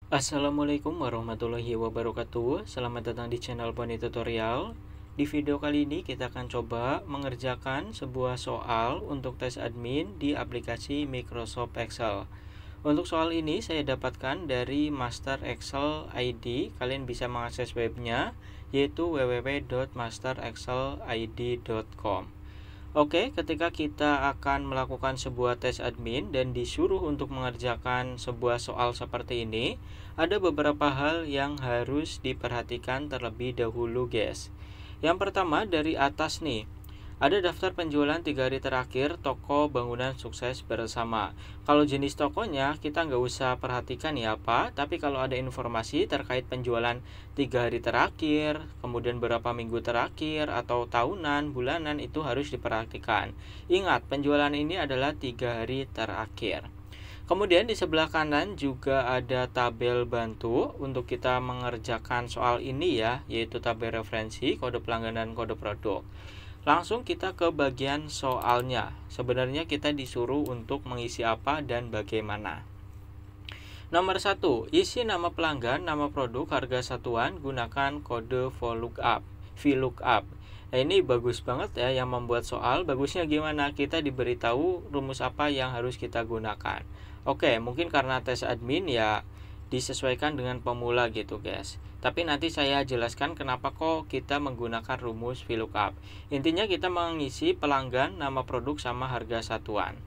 Assalamualaikum warahmatullahi wabarakatuh. Selamat datang di channel Poni Tutorial. Di video kali ini kita akan coba mengerjakan sebuah soal untuk tes admin di aplikasi Microsoft Excel. Untuk soal ini saya dapatkan dari Master Excel ID. Kalian bisa mengakses webnya yaitu www.masterexcelid.com. Oke, ketika kita akan melakukan sebuah tes admin dan disuruh untuk mengerjakan sebuah soal seperti ini, ada beberapa hal yang harus diperhatikan terlebih dahulu, guys. Yang pertama, dari atas nih, ada daftar penjualan 3 hari terakhir toko bangunan sukses bersama. Kalau jenis tokonya kita nggak usah perhatikan ya apa, tapi kalau ada informasi terkait penjualan 3 hari terakhir, kemudian berapa minggu terakhir, atau tahunan, bulanan, itu harus diperhatikan. Ingat, penjualan ini adalah 3 hari terakhir. Kemudian di sebelah kanan juga ada tabel bantu untuk kita mengerjakan soal ini ya, yaitu tabel referensi, kode pelanggan dan kode produk. Langsung kita ke bagian soalnya. Sebenarnya kita disuruh untuk mengisi apa dan bagaimana. Nomor 1, isi nama pelanggan, nama produk, harga satuan, gunakan kode VLOOKUP. Nah, ini bagus banget ya yang membuat soal. Bagusnya gimana? Kita diberitahu rumus apa yang harus kita gunakan. Oke, mungkin karena tes admin ya disesuaikan dengan pemula gitu, guys. Tapi nanti saya jelaskan kenapa kok kita menggunakan rumus VLOOKUP. Intinya kita mengisi pelanggan, nama produk, sama harga satuan.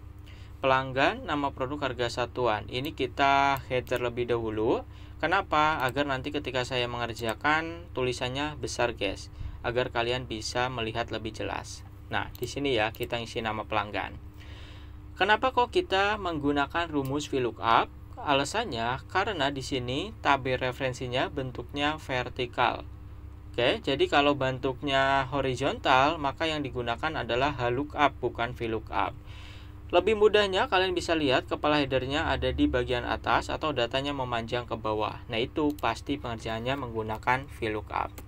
Pelanggan, nama produk, harga satuan. Ini kita header lebih dahulu. Kenapa? Agar nanti ketika saya mengerjakan tulisannya besar, guys, agar kalian bisa melihat lebih jelas. Nah, di sini ya kita isi nama pelanggan. Kenapa kok kita menggunakan rumus VLOOKUP? Alasannya karena di sini tabel referensinya bentuknya vertikal. Oke, jadi kalau bentuknya horizontal, maka yang digunakan adalah HLOOKUP bukan VLOOKUP. Lebih mudahnya kalian bisa lihat kepala headernya ada di bagian atas atau datanya memanjang ke bawah. Nah, itu pasti pengerjaannya menggunakan VLOOKUP.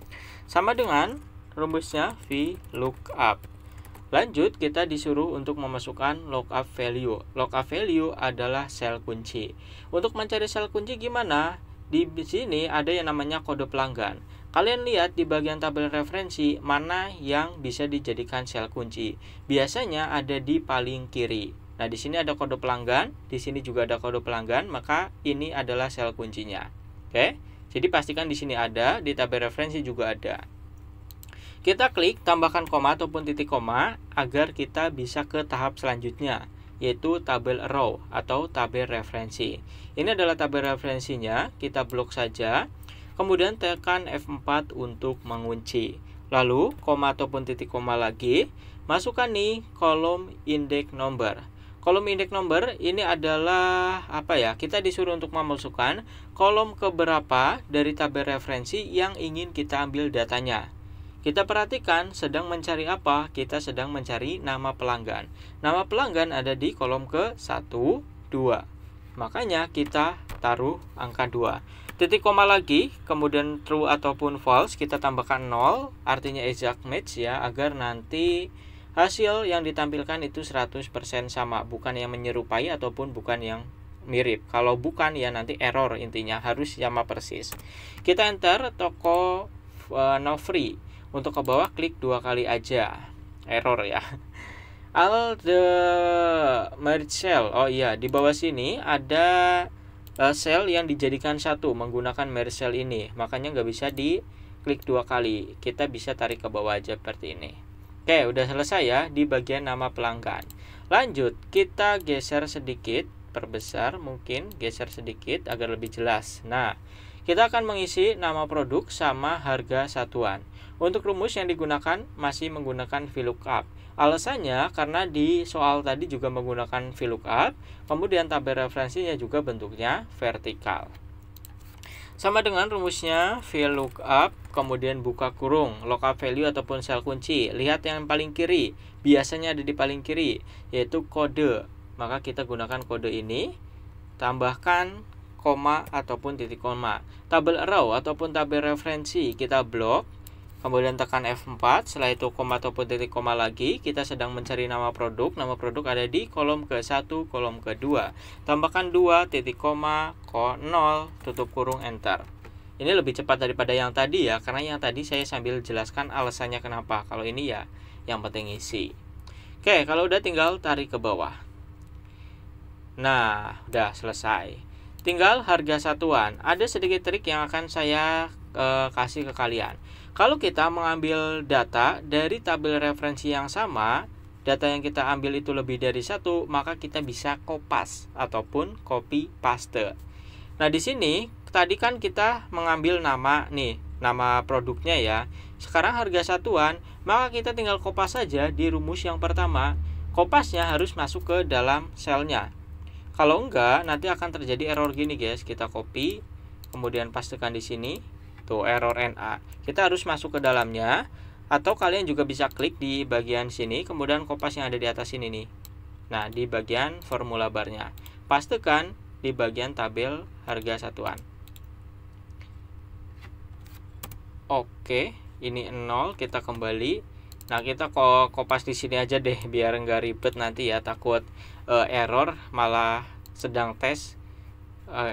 Sama dengan rumusnya VLOOKUP. Lanjut, kita disuruh untuk memasukkan lookup value. Lookup value adalah sel kunci. Untuk mencari sel kunci gimana? Di sini ada yang namanya kode pelanggan. Kalian lihat di bagian tabel referensi mana yang bisa dijadikan sel kunci. Biasanya ada di paling kiri. Nah, di sini ada kode pelanggan, di sini juga ada kode pelanggan, maka ini adalah sel kuncinya. Oke? Jadi pastikan di sini ada, di tabel referensi juga ada. Kita klik tambahkan koma ataupun titik koma agar kita bisa ke tahap selanjutnya, yaitu tabel row atau tabel referensi. Ini adalah tabel referensinya, kita blok saja. Kemudian tekan F4 untuk mengunci. Lalu koma ataupun titik koma lagi, masukkan nih kolom index number. Kolom index number ini adalah apa ya? Kita disuruh untuk memasukkan kolom keberapa dari tabel referensi yang ingin kita ambil datanya. Kita perhatikan sedang mencari apa? Kita sedang mencari nama pelanggan. Nama pelanggan ada di kolom ke-1, 2. Makanya kita taruh angka 2. Titik koma lagi, kemudian true ataupun false, kita tambahkan 0, artinya exact match ya, agar nanti hasil yang ditampilkan itu 100% sama, bukan yang menyerupai ataupun bukan yang mirip. Kalau bukan ya nanti error, intinya harus sama persis. Kita enter toko no free. Untuk ke bawah klik 2 kali aja. Error ya. All the merge cell. Oh iya, di bawah sini ada sel yang dijadikan satu menggunakan merge cell ini. Makanya nggak bisa diklik 2 kali. Kita bisa tarik ke bawah aja seperti ini. Oke, udah selesai ya di bagian nama pelanggan. Lanjut, kita geser sedikit, perbesar mungkin, geser sedikit agar lebih jelas. Nah, kita akan mengisi nama produk sama harga satuan. Untuk rumus yang digunakan masih menggunakan VLOOKUP. Alasannya karena di soal tadi juga menggunakan VLOOKUP, kemudian tabel referensinya juga bentuknya vertikal. Sama dengan rumusnya VLOOKUP, kemudian buka kurung, lookup value ataupun sel kunci. Lihat yang paling kiri, biasanya ada di paling kiri, yaitu kode. Maka kita gunakan kode ini, tambahkan koma ataupun titik koma. Tabel row ataupun tabel referensi kita blok. kemudian tekan F4, setelah itu koma ataupun titik koma lagi, kita sedang mencari nama produk ada di kolom ke-1, kolom ke-2, tambahkan 2, titik koma, 0, tutup kurung, enter. Ini lebih cepat daripada yang tadi ya, karena yang tadi saya sambil jelaskan alasannya kenapa, kalau ini ya yang penting isi. Oke, kalau udah tinggal tarik ke bawah. Nah, udah selesai. Tinggal harga satuan. Ada sedikit trik yang akan saya kasih ke kalian. Kalau kita mengambil data dari tabel referensi yang sama, data yang kita ambil itu lebih dari satu, maka kita bisa kopas ataupun copy paste. Nah, di sini tadi kan kita mengambil nama nih, nama produknya ya. Sekarang harga satuan, maka kita tinggal kopas saja di rumus yang pertama. Kopasnya harus masuk ke dalam selnya. Kalau enggak, nanti akan terjadi error gini guys. Kita copy, kemudian pastekan di sini. Tuh, error NA. Kita harus masuk ke dalamnya, atau kalian juga bisa klik di bagian sini, kemudian kopas yang ada di atas sini nih. Nah, di bagian formula barnya. Pastekan di bagian tabel harga satuan. Oke, ini 0, kita kembali. Nah, kita kopas di sini aja deh, biar nggak ribet nanti ya, takut error malah sedang tes.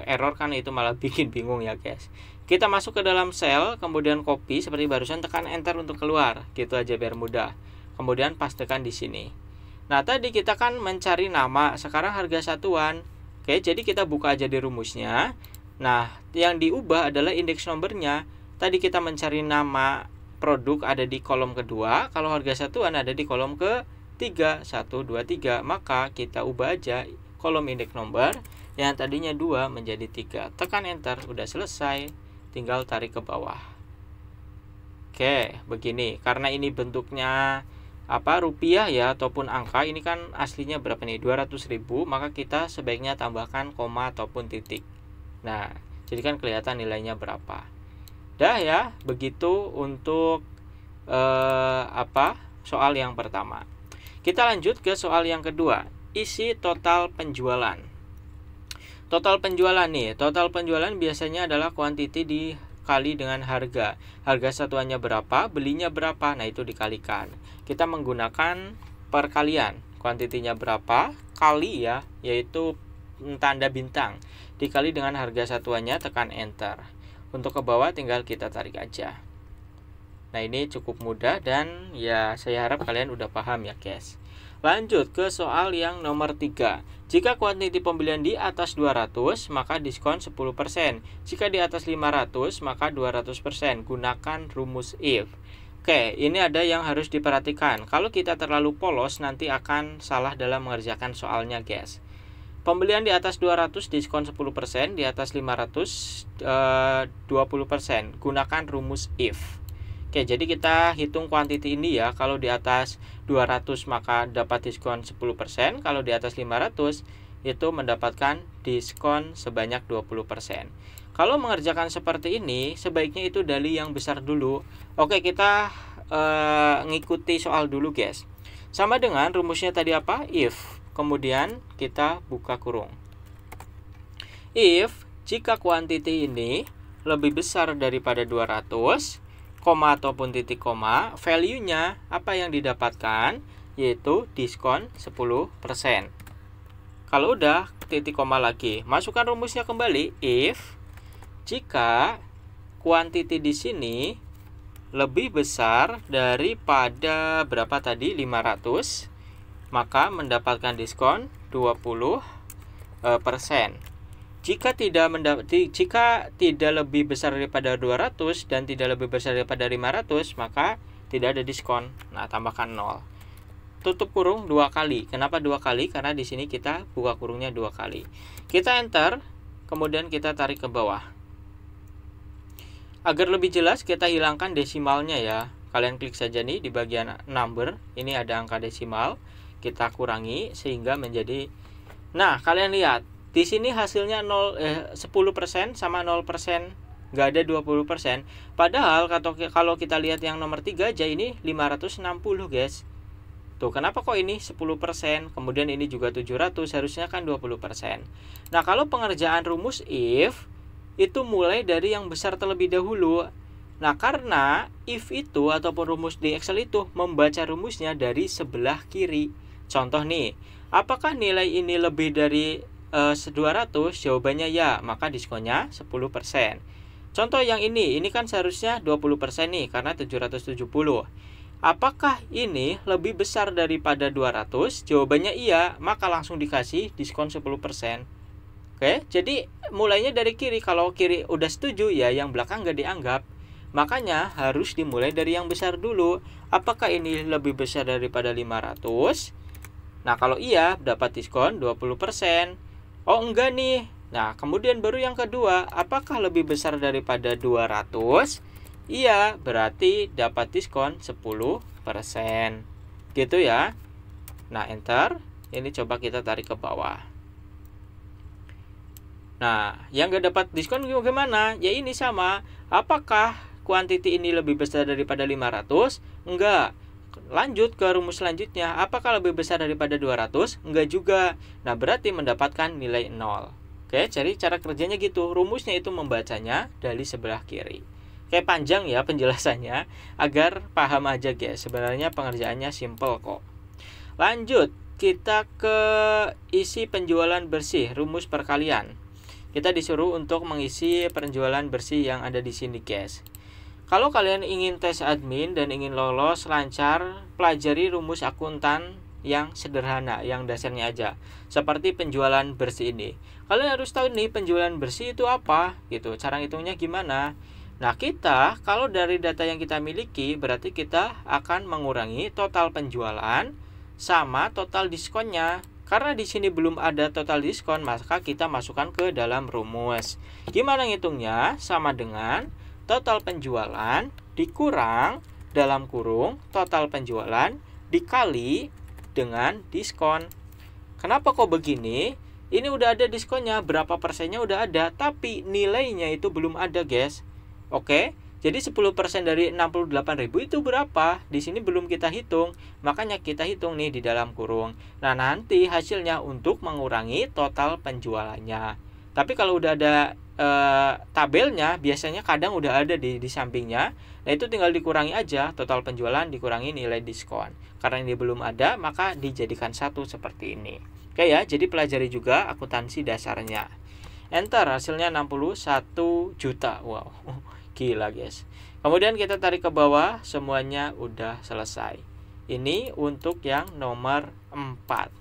Error kan itu malah bikin bingung ya guys. Kita masuk ke dalam sel, kemudian copy seperti barusan, tekan enter untuk keluar. Gitu aja biar mudah. Kemudian pastekan di sini. Nah, tadi kita kan mencari nama, sekarang harga satuan. Oke, jadi kita buka aja di rumusnya. Nah, yang diubah adalah indeks nomornya. Tadi kita mencari nama produk ada di kolom kedua, kalau harga satuan ada di kolom ke-3, 1, 2, 3. Maka kita ubah aja kolom indeks nomor yang tadinya 2 menjadi 3. Tekan enter, udah selesai. Tinggal tarik ke bawah. Oke, begini. Karena ini bentuknya rupiah ya ataupun angka, ini kan aslinya berapa nih? 200.000, maka kita sebaiknya tambahkan koma ataupun titik. Nah, jadi kan kelihatan nilainya berapa. Dah ya, begitu untuk soal yang pertama. Kita lanjut ke soal yang kedua. Isi total penjualan. Total penjualan nih, total penjualan biasanya adalah kuantiti dikali dengan harga. Harga satuannya berapa, belinya berapa, nah itu dikalikan. Kita menggunakan perkalian. Kuantitinya berapa, kali ya, yaitu tanda bintang. Dikali dengan harga satuannya, tekan enter. Untuk ke bawah tinggal kita tarik aja. Nah, ini cukup mudah dan ya saya harap kalian udah paham ya guys. Lanjut ke soal yang nomor 3. Jika kuantiti pembelian di atas 200, maka diskon 10%. Jika di atas 500, maka 200%. Gunakan rumus if. Oke, ini ada yang harus diperhatikan. Kalau kita terlalu polos, nanti akan salah dalam mengerjakan soalnya guys. Pembelian di atas 200 diskon 10%, di atas 500 20%. Gunakan rumus if. Oke, jadi kita hitung kuantiti ini ya. Kalau di atas 200 maka dapat diskon 10%. Kalau di atas 500 itu mendapatkan diskon sebanyak 20%. Kalau mengerjakan seperti ini, sebaiknya itu dari yang besar dulu. Oke, kita ngikuti soal dulu guys. Sama dengan rumusnya tadi apa? If. Kemudian kita buka kurung. If, jika kuantiti ini lebih besar daripada 200, koma ataupun titik koma, value-nya apa yang didapatkan, yaitu diskon 10%. Kalau udah, titik koma lagi. Masukkan rumusnya kembali. If, jika kuantiti di sini lebih besar daripada berapa tadi? 500, maka mendapatkan diskon 20%. Jika tidak lebih besar daripada 200 dan tidak lebih besar daripada 500, maka tidak ada diskon. Nah, tambahkan 0. Tutup kurung 2 kali. Kenapa 2 kali? Karena di sini kita buka kurungnya 2 kali. Kita enter, kemudian kita tarik ke bawah. Agar lebih jelas, kita hilangkan desimalnya ya. Kalian klik saja nih di bagian number. Ini ada angka desimal. Kita kurangi sehingga menjadi. Nah, kalian lihat. Di sini hasilnya 10% sama 0%, nggak ada 20%. Padahal kalau kita lihat yang nomor 3 aja ini 560 guys. Tuh, kenapa kok ini 10%, kemudian ini juga 700, harusnya kan 20%. Nah, kalau pengerjaan rumus if, itu mulai dari yang besar terlebih dahulu. Nah, karena if itu ataupun rumus di Excel itu membaca rumusnya dari sebelah kiri. Contoh nih, apakah nilai ini lebih dari 200? Jawabannya ya, maka diskonnya 10%. Contoh yang ini kan seharusnya 20% nih, karena 770. Apakah ini lebih besar daripada 200? Jawabannya iya, maka langsung dikasih diskon 10%. Oke, jadi mulainya dari kiri. Kalau kiri udah setuju, ya yang belakang nggak dianggap. Makanya harus dimulai dari yang besar dulu. Apakah ini lebih besar daripada 500? Nah, kalau iya, dapat diskon 20%. Oh, enggak nih. Nah, kemudian baru yang kedua, apakah lebih besar daripada 200? Iya, berarti dapat diskon 10%. Gitu ya. Nah, enter. Ini coba kita tarik ke bawah. Nah, yang nggak dapat diskon gimana? Ya ini sama. Apakah kuantiti ini lebih besar daripada 500? Enggak. Lanjut ke rumus selanjutnya. Apakah lebih besar daripada 200? Enggak juga. Nah, berarti mendapatkan nilai 0. Oke, jadi cara kerjanya gitu. Rumusnya itu membacanya dari sebelah kiri. Kayak panjang ya penjelasannya, agar paham aja guys. Sebenarnya pengerjaannya simple kok. Lanjut, kita ke isi penjualan bersih, rumus perkalian. Kita disuruh untuk mengisi penjualan bersih yang ada di sini guys. Kalau kalian ingin tes admin dan ingin lolos lancar, pelajari rumus akuntan yang sederhana, yang dasarnya aja. Seperti penjualan bersih ini. Kalian harus tahu nih penjualan bersih itu apa, gitu. Cara hitungnya gimana? Nah, kita kalau dari data yang kita miliki, berarti kita akan mengurangi total penjualan sama total diskonnya. Karena di sini belum ada total diskon, maka kita masukkan ke dalam rumus. Gimana ngitungnya? Sama dengan total penjualan dikurang dalam kurung total penjualan dikali dengan diskon. Kenapa kok begini? Ini udah ada diskonnya, berapa persennya udah ada, tapi nilainya itu belum ada guys. Oke, jadi 10% dari 68.000 itu berapa? Di sini belum kita hitung, makanya kita hitung nih di dalam kurung. Nah, nanti hasilnya untuk mengurangi total penjualannya. Tapi kalau udah ada tabelnya, biasanya kadang udah ada di sampingnya. Nah, itu tinggal dikurangi aja, total penjualan dikurangi nilai diskon. Karena ini belum ada, maka dijadikan satu seperti ini. Oke ya, jadi pelajari juga akuntansi dasarnya. Enter, hasilnya 61 juta. Wow, gila guys. Kemudian kita tarik ke bawah, semuanya udah selesai. Ini untuk yang nomor 4.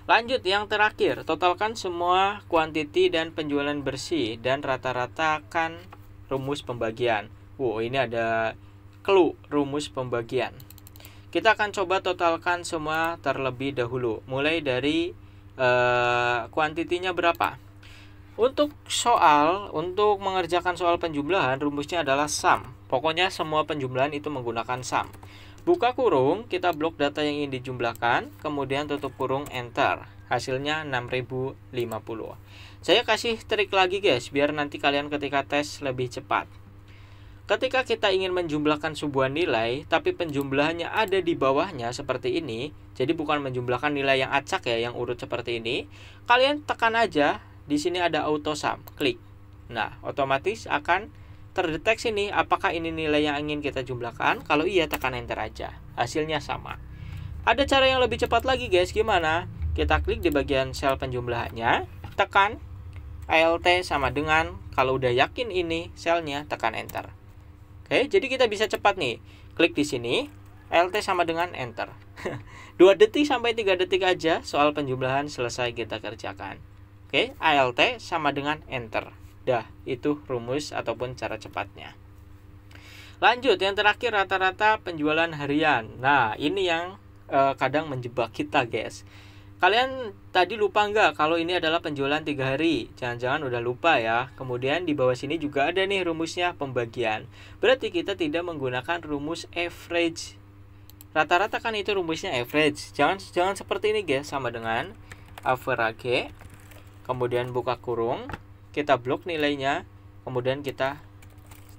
Lanjut yang terakhir, totalkan semua kuantiti dan penjualan bersih dan rata-ratakan rumus pembagian. Ini ada clue rumus pembagian. Kita akan coba totalkan semua terlebih dahulu. Mulai dari kuantitinya berapa. Untuk mengerjakan soal penjumlahan, rumusnya adalah sum. Pokoknya semua penjumlahan itu menggunakan sum. Buka kurung, kita blok data yang ingin dijumlahkan, kemudian tutup kurung, enter. Hasilnya 6050. Saya kasih trik lagi guys, biar nanti kalian ketika tes lebih cepat. Ketika kita ingin menjumlahkan sebuah nilai, tapi penjumlahannya ada di bawahnya seperti ini, jadi bukan menjumlahkan nilai yang acak ya, yang urut seperti ini, kalian tekan aja, di sini ada auto sum, klik. Nah, otomatis akan terdeteksi nih apakah ini nilai yang ingin kita jumlahkan. Kalau iya, tekan enter aja, hasilnya sama. Ada cara yang lebih cepat lagi guys, gimana? Kita klik di bagian sel penjumlahannya, tekan ALT sama dengan, kalau udah yakin ini selnya, tekan enter. Oke, jadi kita bisa cepat nih, klik di sini, ALT sama dengan enter. 2 detik sampai 3 detik aja soal penjumlahan selesai kita kerjakan. Oke, ALT sama dengan enter. Dah, itu rumus ataupun cara cepatnya. Lanjut, yang terakhir rata-rata penjualan harian. Nah, ini yang kadang menjebak kita guys. Kalian tadi lupa nggak kalau ini adalah penjualan 3 hari? Jangan-jangan udah lupa ya. Kemudian di bawah sini juga ada nih rumusnya pembagian. Berarti kita tidak menggunakan rumus average. Rata-rata kan itu rumusnya average. Jangan seperti ini guys, sama dengan average. Kemudian buka kurung, kita blok nilainya, kemudian kita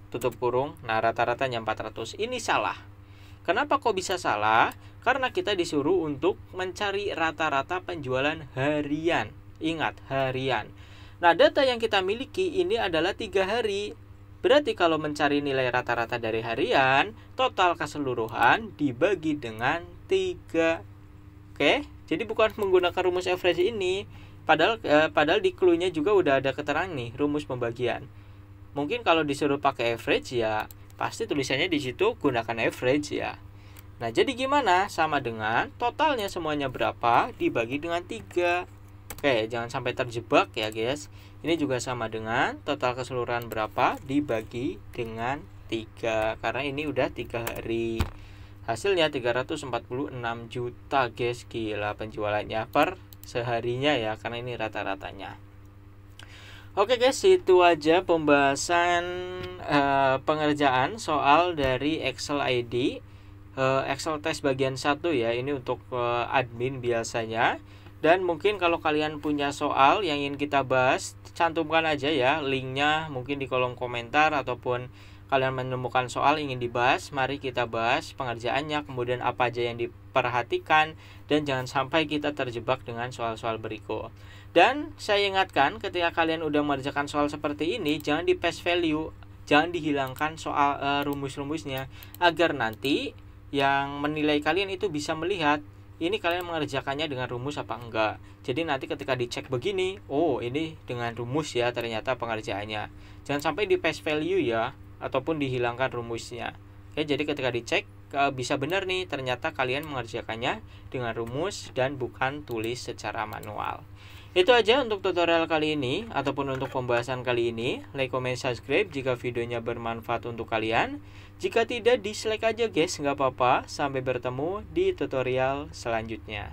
tutup kurung. Nah, rata-ratanya 400. Ini salah. Kenapa kok bisa salah? Karena kita disuruh untuk mencari rata-rata penjualan harian. Ingat, harian. Nah, data yang kita miliki ini adalah 3 hari. Berarti kalau mencari nilai rata-rata dari harian, total keseluruhan dibagi dengan 3. Oke, jadi bukan menggunakan rumus average ini. Padahal di clue-nya juga udah ada keterangan nih, rumus pembagian. Mungkin kalau disuruh pakai average ya pasti tulisannya di situ gunakan average ya. Nah, jadi gimana? Sama dengan totalnya semuanya berapa dibagi dengan 3. Oke, jangan sampai terjebak ya guys. Ini juga sama dengan total keseluruhan berapa dibagi dengan 3. Karena ini udah 3 hari. Hasilnya 346 juta guys. Gila penjualannya per seharinya ya, karena ini rata-ratanya. Oke guys, itu aja pembahasan pengerjaan soal dari Excel ID, Excel test bagian 1 ya. Ini untuk admin biasanya. Dan mungkin kalau kalian punya soal yang ingin kita bahas, cantumkan aja ya linknya mungkin di kolom komentar, ataupun kalian menemukan soal ingin dibahas, mari kita bahas pengerjaannya, kemudian apa aja yang diperhatikan, dan jangan sampai kita terjebak dengan soal-soal berikut. Dan saya ingatkan, ketika kalian udah mengerjakan soal seperti ini, jangan di paste value, jangan dihilangkan soal rumus-rumusnya, agar nanti yang menilai kalian itu bisa melihat ini kalian mengerjakannya dengan rumus apa enggak. Jadi nanti ketika dicek begini, oh ini dengan rumus ya ternyata pengerjaannya. Jangan sampai di paste value ya, ataupun dihilangkan rumusnya. Oke, jadi ketika dicek bisa benar nih, ternyata kalian mengerjakannya dengan rumus dan bukan tulis secara manual. Itu aja untuk tutorial kali ini, ataupun untuk pembahasan kali ini. Like, comment, subscribe jika videonya bermanfaat untuk kalian. Jika tidak, dislike aja guys, nggak apa-apa. Sampai bertemu di tutorial selanjutnya.